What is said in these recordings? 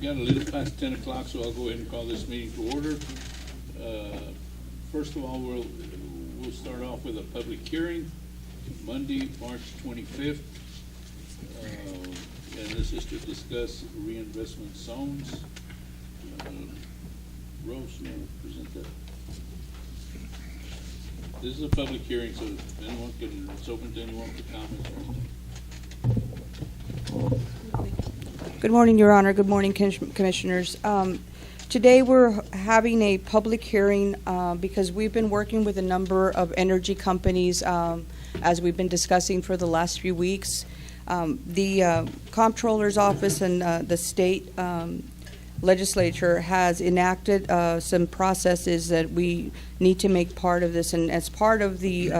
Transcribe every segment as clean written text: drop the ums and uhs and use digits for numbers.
got a little past 10 o'clock, so I'll go ahead and call this meeting to order. First of all, we'll start off with a public hearing, Monday, March 25th. And this is to discuss reinvestment zones. Rose, you want to present that? This is a public hearing, so anyone can, it's open to anyone for comments or anything. Good morning, Your Honor. Good morning, Commissioners. Today we're having a public hearing because we've been working with a number of energy companies as we've been discussing for the last few weeks. The Comptroller's Office and the state legislature has enacted some processes that we need to make part of this, and as part of the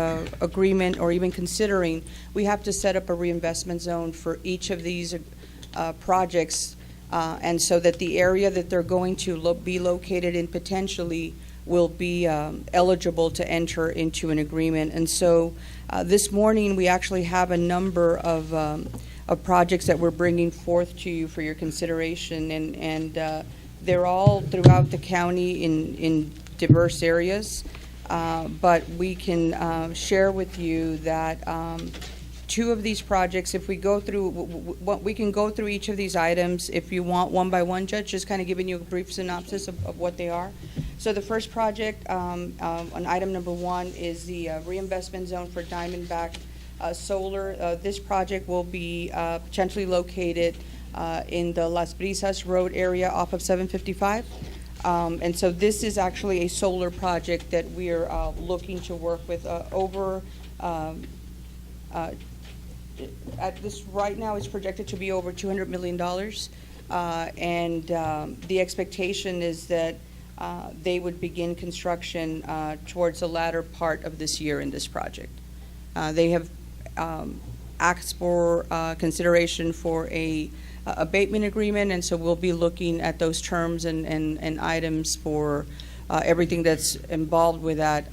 agreement, or even considering, we have to set up a reinvestment zone for each of these projects, and so that the area that they're going to be located in potentially will be eligible to enter into an agreement. And so this morning we actually have a number of projects that we're bringing forth to you for your consideration, and they're all throughout the county in diverse areas, but we can share with you that two of these projects, if we go through, we can go through each of these items if you want one by one, Judge, just kind of giving you a brief synopsis of what they are. So the first project, on item number one, is the reinvestment zone for Diamondback Solar. This project will be potentially located in the Las Brisas Road area off of 755. And so this is actually a solar project that we are looking to work with at this right now it's projected to be over $200 million. And the expectation is that they would begin construction towards the latter part of this year in this project. They have asked for consideration for a abatement agreement, and so we'll be looking at those terms and items for everything that's involved with that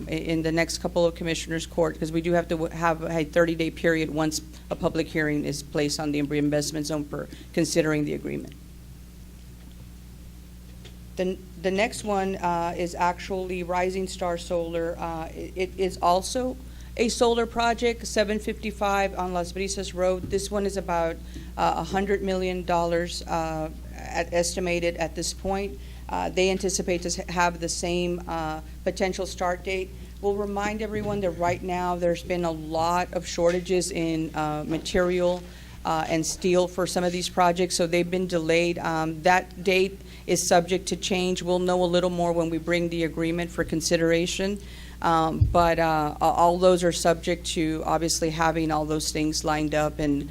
in the next couple of commissioners' court, because we do have to have a 30-day period once a public hearing is placed on the reinvestment zone for considering the agreement. The next one is actually Rising Starr Solar. It is also a solar project, 755 on Las Brisas Road. This one is about $100 million estimated at this point. They anticipate to have the same potential start date. We'll remind everyone that right now there's been a lot of shortages in material and steel for some of these projects, so they've been delayed. That date is subject to change. We'll know a little more when we bring the agreement for consideration. But all those are subject to obviously having all those things lined up. And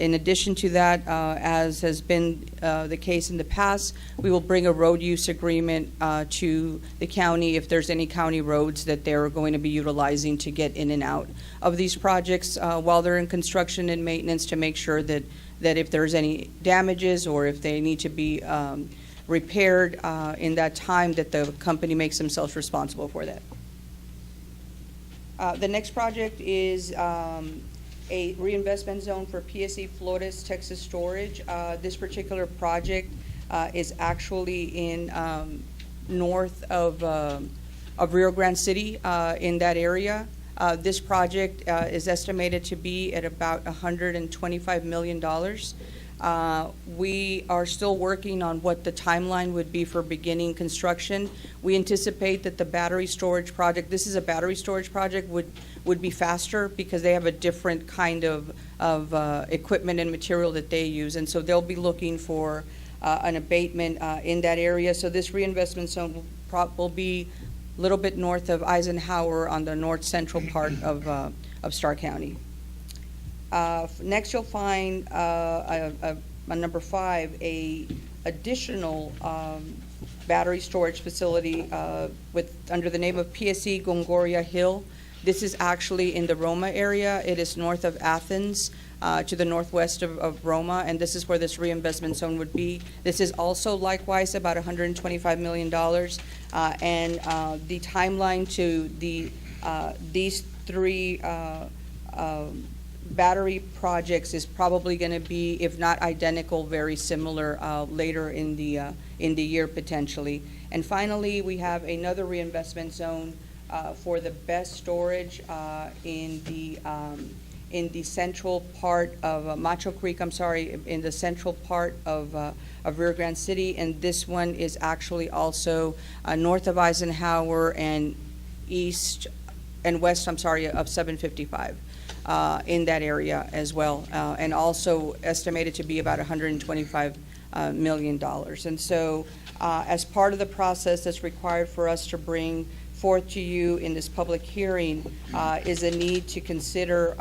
in addition to that, as has been the case in the past, we will bring a road use agreement to the county if there's any county roads that they're going to be utilizing to get in and out of these projects while they're in construction and maintenance, to make sure that if there's any damages or if they need to be repaired in that time, that the company makes themselves responsible for that. The next project is a reinvestment zone for PSE Flores Texas Storage. This particular project is actually in north of Rio Grande City, in that area. This project is estimated to be at about $125 million. We are still working on what the timeline would be for beginning construction. We anticipate that the battery storage project, this is a battery storage project, would be faster because they have a different kind of equipment and material that they use, and so they'll be looking for an abatement in that area. So this reinvestment zone will be a little bit north of Eisenhower on the north central part of Starr County. Next, you'll find on number 5 a additional battery storage facility under the name of PSE Gongoria Hill. This is actually in the Roma area. It is north of Athens, to the northwest of Roma, and this is where this reinvestment zone would be. This is also likewise about $125 million, and the timeline to these three battery projects is probably going to be, if not identical, very similar later in the year potentially. And finally, we have another reinvestment zone for the best storage in the central part of Macho Creek, in the central part of Rio Grande City. And this one is actually also north of Eisenhower and east and west, of 755 in that area as well. And also estimated to be about $125 million. And so as part of the process that's required for us to bring forth to you in this public hearing is a need to consider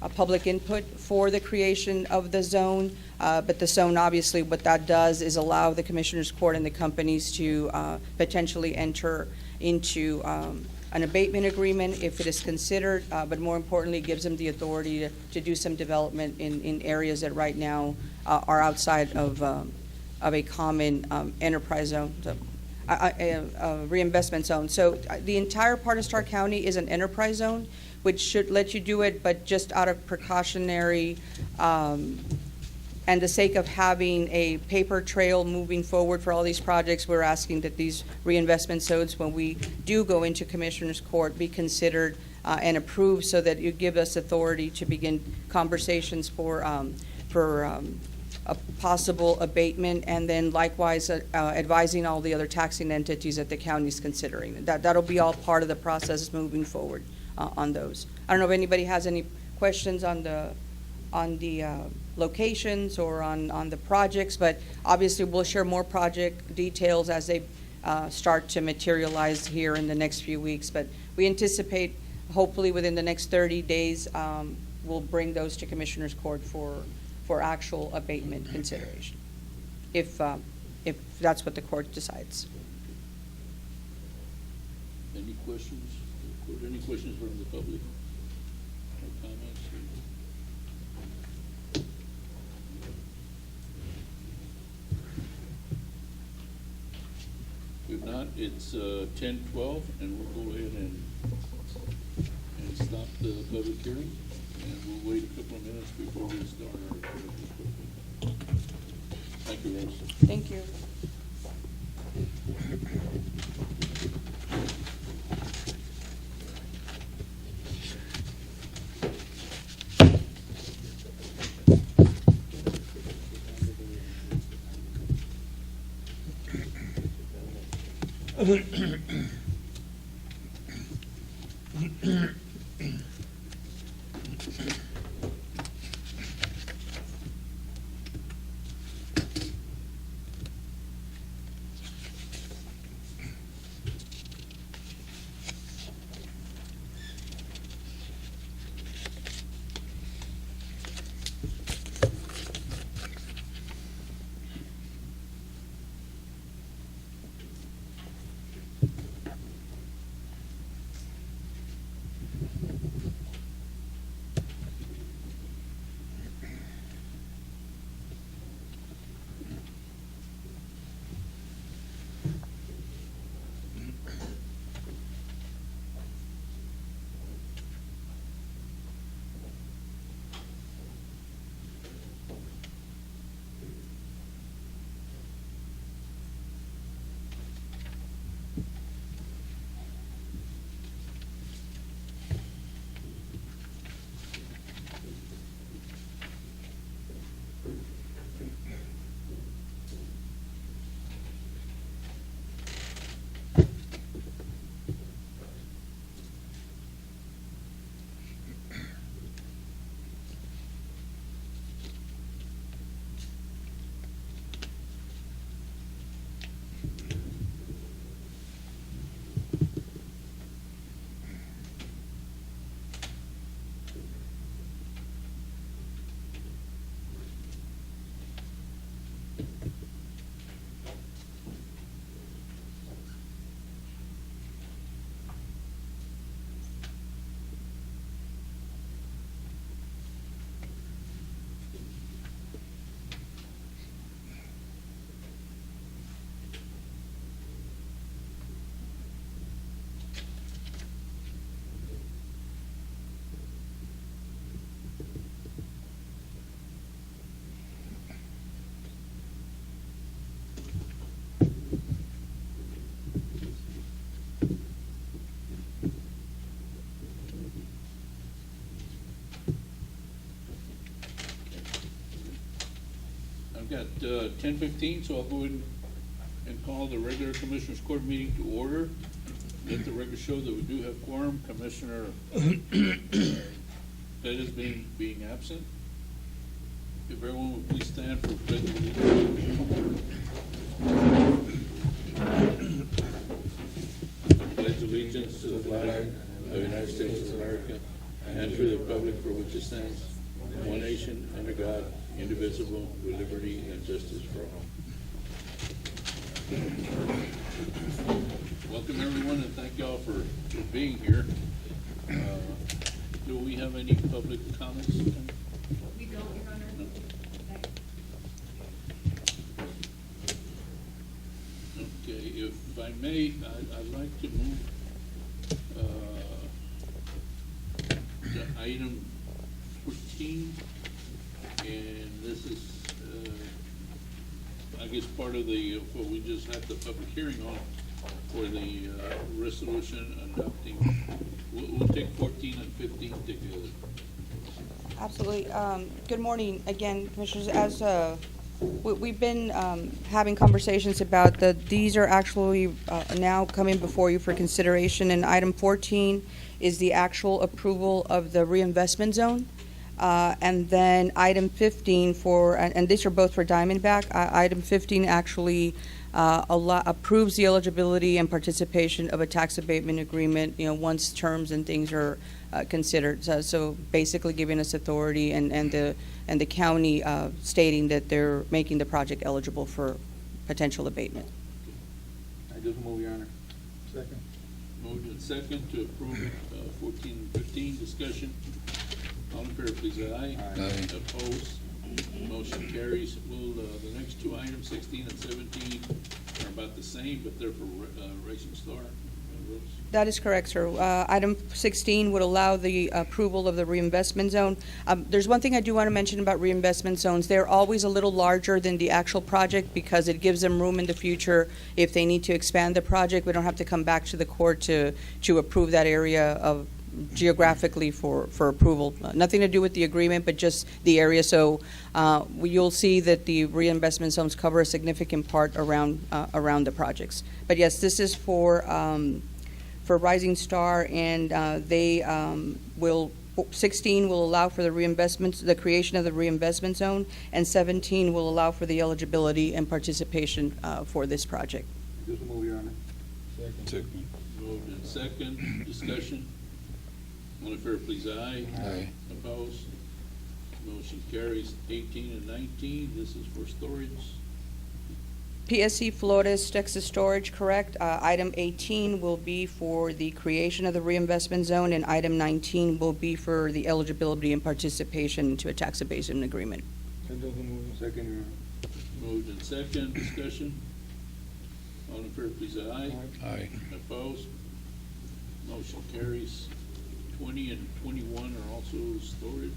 a public input for the creation of the zone. But the zone, obviously, what that does is allow the Commissioners Court and the companies to potentially enter into an abatement agreement if it is considered, but more importantly, gives them the authority to do some development in areas that right now are outside of a common enterprise zone. A reinvestment zone. So the entire part of Starr County is an enterprise zone, which should let you do it, but just out of precautionary and the sake of having a paper trail moving forward for all these projects, we're asking that these reinvestment zones, when we do go into Commissioners Court, be considered and approved so that you give us authority to begin conversations for a possible abatement, and then likewise advising all the other taxing entities that the county is considering. That'll be all part of the process moving forward on those. I don't know if anybody has any questions on the locations or on the projects, but obviously we'll share more project details as they start to materialize here in the next few weeks. But we anticipate, hopefully within the next 30 days, we'll bring those to Commissioners Court for actual abatement consideration, if that's what the court decides. Any questions? Any questions from the public? No comments? If not, it's 10:12, and we'll go ahead and stop the public hearing, and we'll wait a couple of minutes before we start our. Thank you, Rose. Thank you. at 10:15, so I'll go ahead and call the regular Commissioners Court meeting to order. Let the record show that we do have quorum. Commissioner Pettis being absent. If everyone would please stand for pledge of allegiance. Pledge allegiance to the flag of the United States of America and to the republic for which it stands, one nation, under God, indivisible, with liberty and justice for all. Welcome, everyone, and thank y'all for being here. Do we have any public comments? We don't, Your Honor. No. Okay, if I may, I'd like to move to item 14, and this is, I guess, part of the, what we just had the public hearing on for the resolution adopting. We'll take 14 and 15 together. Absolutely. Good morning again, Commissioners. As we've been having conversations about these are actually now coming before you for consideration. And item 14 is the actual approval of the reinvestment zone. And then item 15 and these are both for Diamondback. Item 15 actually approves the eligibility and participation of a tax abatement agreement, once terms and things are considered. So basically giving us authority and the county stating that they're making the project eligible for potential abatement. I just move, Your Honor. Second. Moved and second to approve 14 and 15. Discussion. All in favor, please, aye. Aye. Opposed? Motion carries. Will, the next two items, 16 and 17, are about the same, but they're for Racing Star. That is correct, sir. Item 16 would allow the approval of the reinvestment zone. There's one thing I do want to mention about reinvestment zones. They're always a little larger than the actual project because it gives them room in the future if they need to expand the project. We don't have to come back to the court to approve that area of geographically for approval. Nothing to do with the agreement, but just the area. So you'll see that the reinvestment zones cover a significant part around the projects. But yes, this is for Rising Star, and they will. 16 will allow for the creation of the reinvestment zone, and 17 will allow for the eligibility and participation for this project. Just move, Your Honor. Second. Moved and second. Discussion. All in favor, please, aye. Aye. Opposed? Motion carries. 18 and 19, this is for storage. PSC Flores, Texas Storage, correct. Item 18 will be for the creation of the reinvestment zone, and item 19 will be for the eligibility and participation into a tax abatement agreement. I just move. Second, Your Honor. Moved and second. Discussion. All in favor, please, aye. Aye. Opposed? Motion carries. 20 and 21 are also storage.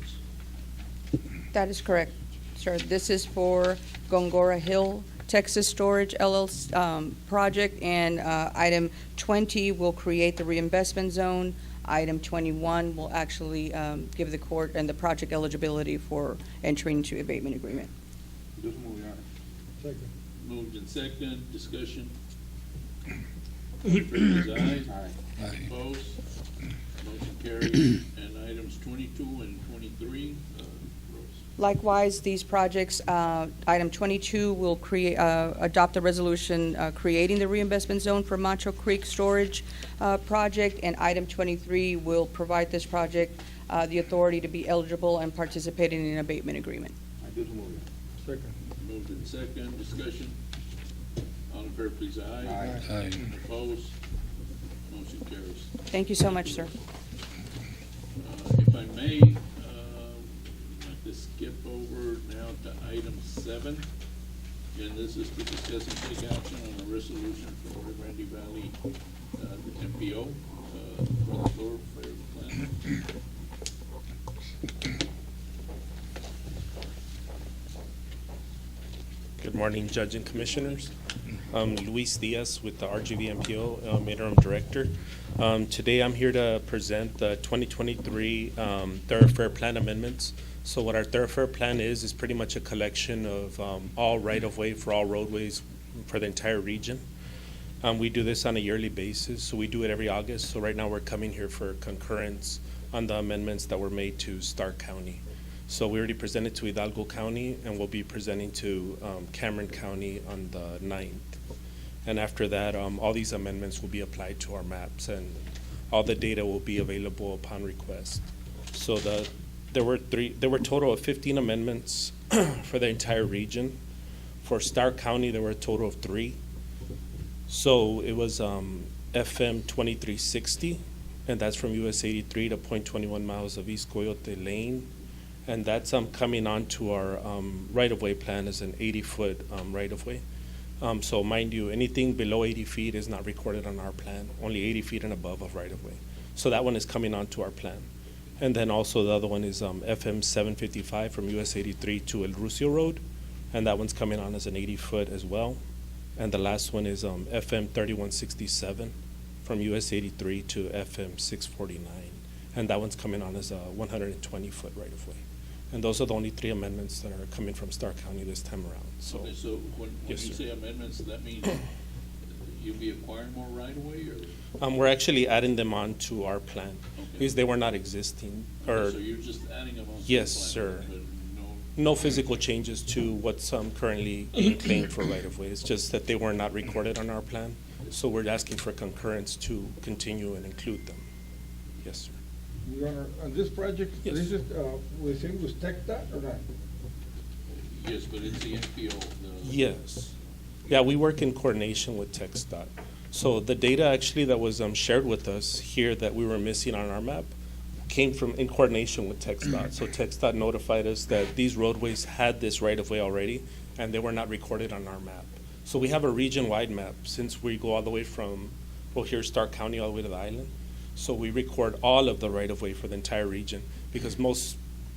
That is correct, sir. This is for Gongora Hill, Texas Storage LLC project, and item 20 will create the reinvestment zone. Item 21 will actually give the court and the project eligibility for entering into abatement agreement. Just move, Your Honor. Second. Moved and second. Discussion. All in favor, please, aye. Aye. Opposed? Motion carries. And items 22 and 23, Rose. Likewise, these projects, item 22 will adopt a resolution creating the reinvestment zone for Macho Creek Storage project, and item 23 will provide this project the authority to be eligible and participating in an abatement agreement. I just move, Your Honor. Second. Moved in second. Discussion. All in favor, please, aye. Aye. Opposed? Motion carries. Thank you so much, sir. If I may, I'd like to skip over now to item 7, and this is to discuss and take action on a resolution for Rio Grande Valley, the MPO, for the thoroughfare plan. Good morning, Judge and Commissioners. I'm Luis Diaz with the RGV MPO, Interim Director. Today I'm here to present the 2023 Thoroughfare Plan amendments So what our thoroughfare plan is pretty much a collection of all right-of-way for all roadways for the entire region. We do this on a yearly basis, so we do it every August. So right now, we're coming here for concurrence on the amendments that were made to Starr County. So we already presented to Hidalgo County, and we'll be presenting to Cameron County on the 9th. And after that, all these amendments will be applied to our maps, and all the data will be available upon request. So there were a total of 15 amendments for the entire region. For Starr County, there were a total of 3. So it was FM 2360, and that's from US 83 to 0.21 miles of East Coyote Lane. And that's coming onto our right-of-way plan as an 80-foot right-of-way. So mind you, anything below 80 feet is not recorded on our plan, only 80 feet and above of right-of-way. So that one is coming onto our plan. And then also the other one is FM 755 from US 83 to El Rucio Road, and that one's coming on as an 80-foot as well. And the last one is FM 3167 from US 83 to FM 649, and that one's coming on as a 120-foot right-of-way. And those are the only 3 amendments that are coming from Starr County this time around. So, Okay, so when you Yes, sir. say amendments, that means you'll be acquiring more right-of-way, or? we're actually adding them on to our plan Okay. because they were not existing, or Okay, so you're just adding them on to the Yes, plan, sir. but no physical changes to what's currently being claimed for right-of-way. It's just that they were not recorded on our plan, so we're asking for concurrence to continue and include them. Yes, sir. Your Honor, on this project, Yes. this is, within with TechDOT or not? yes, but it's the MPO, Yes. Yeah, we work in coordination with TxDOT. So the data actually that was shared with us here that we were missing on our map came from in coordination with TxDOT. So TxDOT notified us that these roadways had this right-of-way already, and they were not recorded on our map. So we have a region-wide map since we go all the way from, well, here's Starr County all the way to the island. So we record all of the right-of-way for the entire region because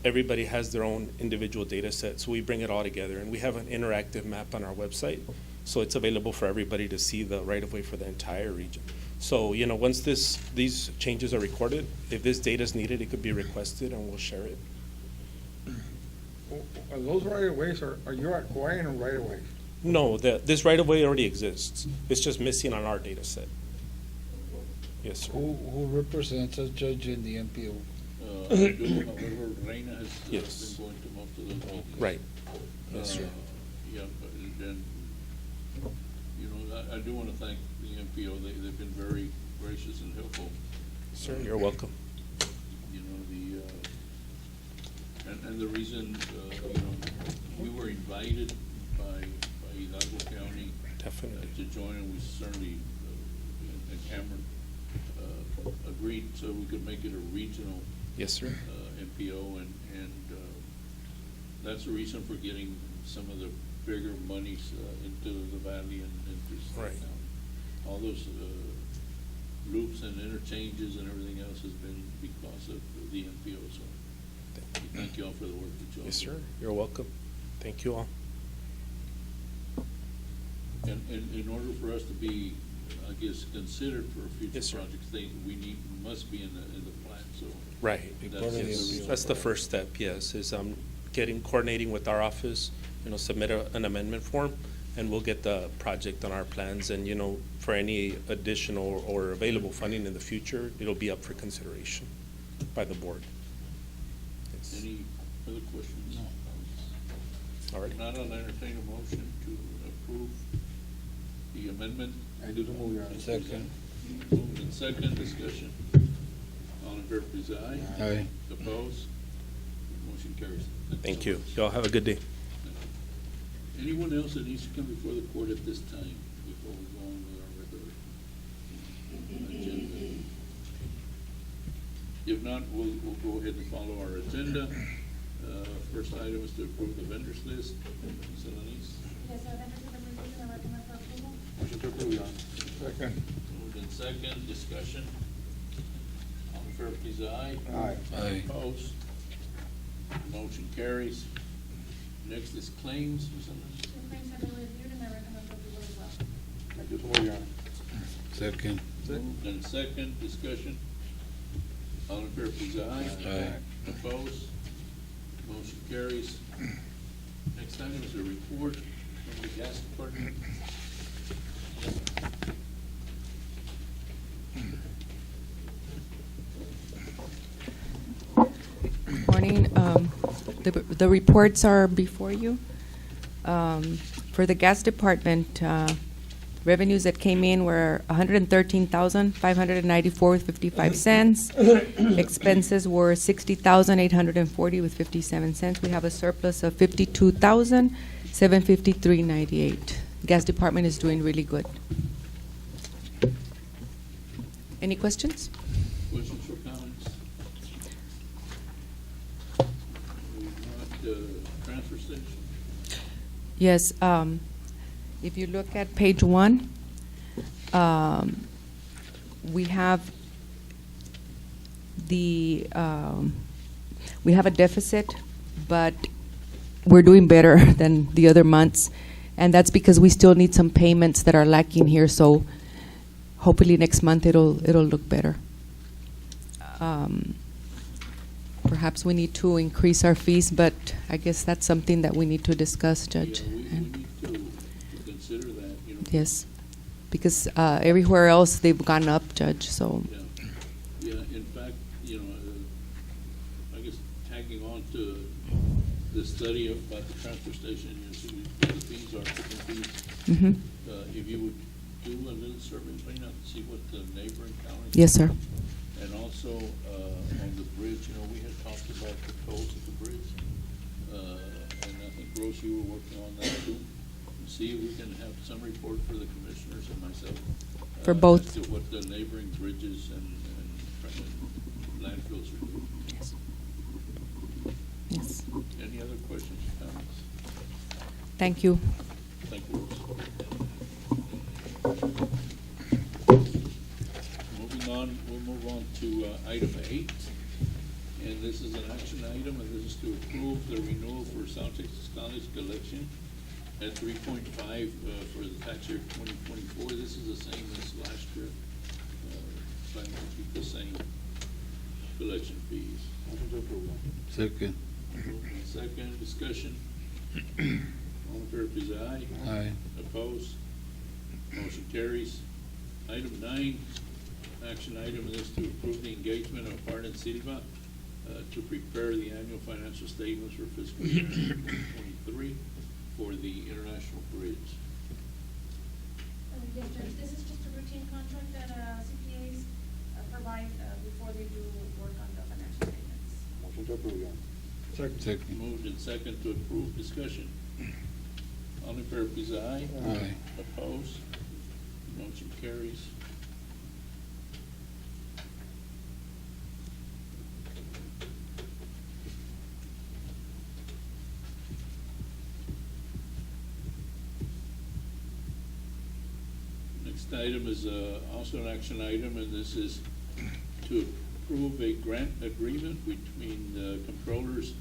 everybody has their own individual data set. So we bring it all together, and we have an interactive map on our website. So it's available for everybody to see the right-of-way for the entire region. So, once these changes are recorded, if this data is needed, it could be requested and we'll share it. Are those right-of-ways, are you acquiring them right-of-ways? No, this right-of-way already exists. It's just missing on our data set. Yes, sir. Who represents us, Judge, in the MPO? I do, however, Reina has Yes. been going to most of those meetings. Right. Yes, sir. Yeah, but then, I do want to thank the MPO. They've been very gracious and helpful. Sir, you're welcome. And the reason, we were invited by Hidalgo County Definitely. to join, and we certainly, and Cameron agreed so we could make it a regional Yes, sir. MPO, and that's the reason for getting some of the bigger monies into the valley and into Starr Right. County. All those loops and interchanges and everything else has been because of the MPO, so we thank you all for the work that you all do. Yes, sir. You're welcome. Thank you all. And in order for us to be, I guess, considered for future Yes, sir. projects, must be in the plan, so. Right. That's part of the the- MPO. That's the first step, yes, is coordinating with our office, submit an amendment form, and we'll get the project on our plans. And, for any additional or available funding in the future, it'll be up for consideration by the board. Yes. Any other questions? No. All right. If not, I'll entertain a motion to approve the amendment. I do so move, Your Honor. Second. Moved and second, discussion. All in favor, please, aye. Aye. Opposed? Motion carries. Thank so you. much. Y'all have a good day. Anyone else that needs to come before the court at this time, before we go on with our regular agenda? If not, we'll go ahead and follow our agenda. First item is to approve the vendors list. Ms. Alanis? Yes, sir, members of the commission, I recommend for approval. Motion to approve, Your Honor. Second. Moved in second, discussion. All in favor, please, aye. Aye. Aye. Opposed? Motion carries. Next is claims, Ms. Alanis. The claims have been reviewed and I recommend for approval as well. I do so move, Your Honor. Second. Moved in second, discussion. All in favor, please, aye. Aye. Opposed? Motion carries. Next item is a report from the gas department. Morning. The reports are before you. For the gas department, revenues that came in were $113,594.55. Expenses were $60,840.57. We have a surplus of $52,753.98. Gas department is doing really good. Any questions? Questions or comments? We want transfer station. Yes, if you look at page 1, we have we have a deficit, but we're doing better than the other months, and that's because we still need some payments that are lacking here. So hopefully next month it'll look better. Perhaps we need to increase our fees, but I guess that's something that we need to discuss, Judge. Yeah, we And- need to consider that, you know. Yes, because everywhere else they've gone up, Judge, so. Yeah, yeah, in fact, you know, I guess tagging on to the study about the transfer station, you see what the fees are, different fees. Mhm. If you would do a little survey, find out, see what the neighboring counties. Yes, sir. And also, on the bridge, you know, we had talked about the tolls at the bridge. And I think, Rose, you were working on that too. See if we can have some report for the commissioners and myself. For both. As to what the neighboring bridges and landfills are doing. Yes. Yes. Any other questions or comments? Thank you. Thank you, Rose. Moving on, we'll move on to item 8. And this is an action item, and this is to approve the renewal for South Texas College collection at 3.5 for the tax year 2024. This is the same as last year. Planning to keep the same collection fees. Motion to approve. Second. Moved and second, discussion. All in favor, please, aye. Aye. Opposed? Motion carries. Item 9, action item is to approve the engagement of Hart & Silva to prepare the annual financial statements for fiscal year 2023 for the International Bridge. Yes, Judge, this is just a routine contract that CPAs provide before they do work on the financial statements. Motion to approve, Your Honor. Second. Second. Moved and second to approve, discussion. All in favor, please, aye. Aye. Opposed? Motion carries. Next item is also an action item, and this is to approve a grant agreement between the Comptroller's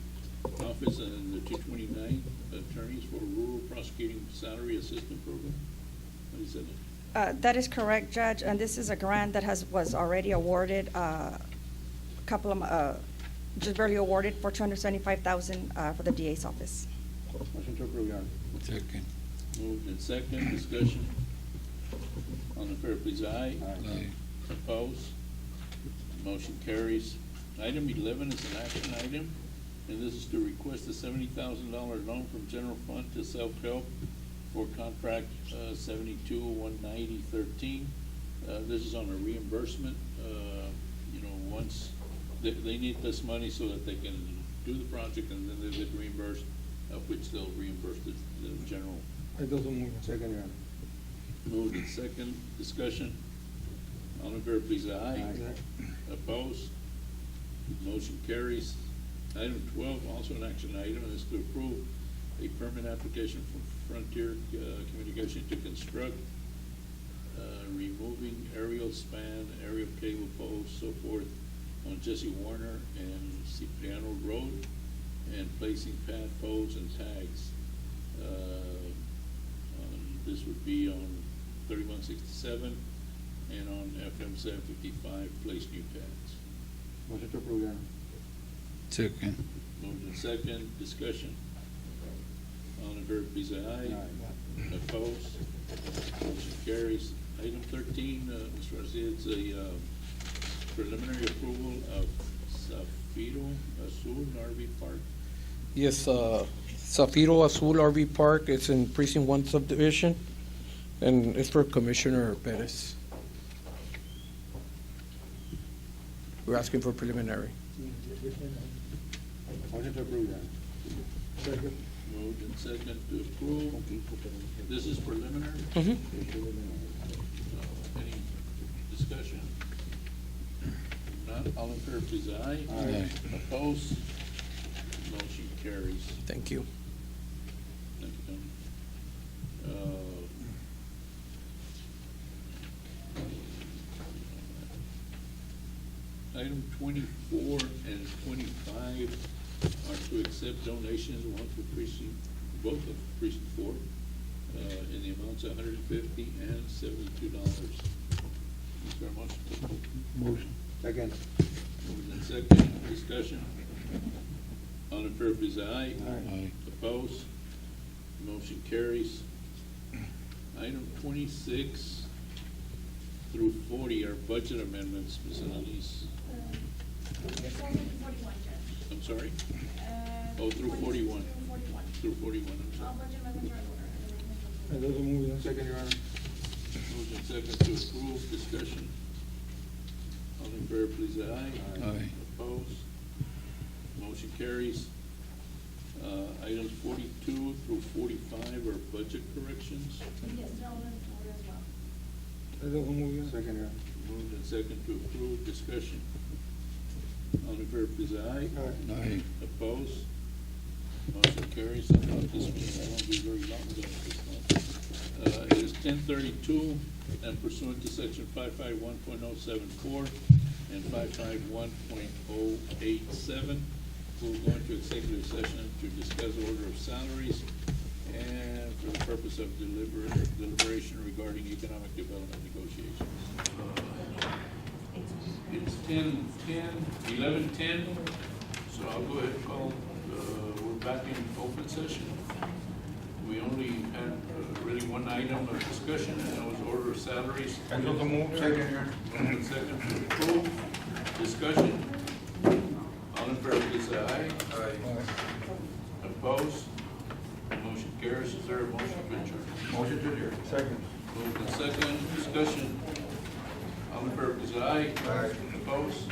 Office and the 229 attorneys for Rural Prosecuting Salary Assistance Program. What is it? That is correct, Judge, and this is a grant that was already awarded, just barely awarded for $275,000 for the DA's office. Motion to approve, Your Honor. Second. Moved in second, discussion. All in favor, please, aye. Aye. Opposed? Motion carries. Item 11 is an action item, and this is to request a $70,000 loan from general fund to self-help for contract 72-190-13. This is on a reimbursement. You know, once they need this money so that they can do the project, and then they get reimbursed, which they'll reimburse the general. I do so move. Second, Your Honor. Moved in second, discussion. All in favor, please, aye. Opposed? Motion carries. Item 12, also an action item, is to approve a permit application from Frontier Communication to construct, removing aerial span, aerial cable poles, so forth, on Jesse Warner and Cipriano Road, and placing pad poles and tags. This would be on 3167 and on FM 755, place new pads. Motion to approve, Your Honor. Second. Moved in second, discussion. All in favor, please say aye. Aye. Opposed? Motion carries. Item 13, Mr. Garcia, it's a preliminary approval of Zafiro Azul RV Park. Yes, Zafiro Azul RV Park, it's in Precinct 1 subdivision, and it's for Commissioner Perez. We're asking for preliminary. Motion to approve, Your Honor. Second. Moved in second to approve. This is preliminary. Mhm. Any discussion? Not, all in favor, please say aye. Aye. Opposed? Motion carries. Thank you. Thank you, Tony. Item 24 and 25 are to accept donations, one for precinct, both of precinct 4, in the amounts of $150 and $72. Is there a motion? Motion. Second. Moved in second, discussion. All in favor, please say aye. Aye. Opposed? Motion carries. Item 26 through 40 are budget amendments, Ms. Annalise. It's only 41, Judge. I'm sorry? Oh, through 41. Through 41. Through 41, I'm All sorry. budget amendments are in order. And those are moved in second, Your Honor. Moved in second to approve, discussion. All in favor, please say aye. Aye. Opposed? Motion carries. Items 42 through 45 are budget corrections. Yes, they're all in order as well. And those are moved in second, Your Honor. Moved in second to approve, discussion. All in favor, please say aye. Aye. Opposed? Motion carries. I thought this meeting won't be very long though. It is 10:32, and pursuant to section 551.074 and 551.087, we'll go into executive session to discuss order of salaries and for the purpose of deliberation regarding economic development negotiations. It's 11:10, so I'll go ahead and call, we're back in open session. We only had really one item of discussion, and that was order of salaries. And those are moved second, Your Honor. Moved in second to approve, discussion. All in favor, please say aye. Aye. Opposed? Motion carries. Is there a motion to adjourn? Motion to adjourn. Second. Moved in second, discussion. All in favor, please say aye. Aye. Opposed?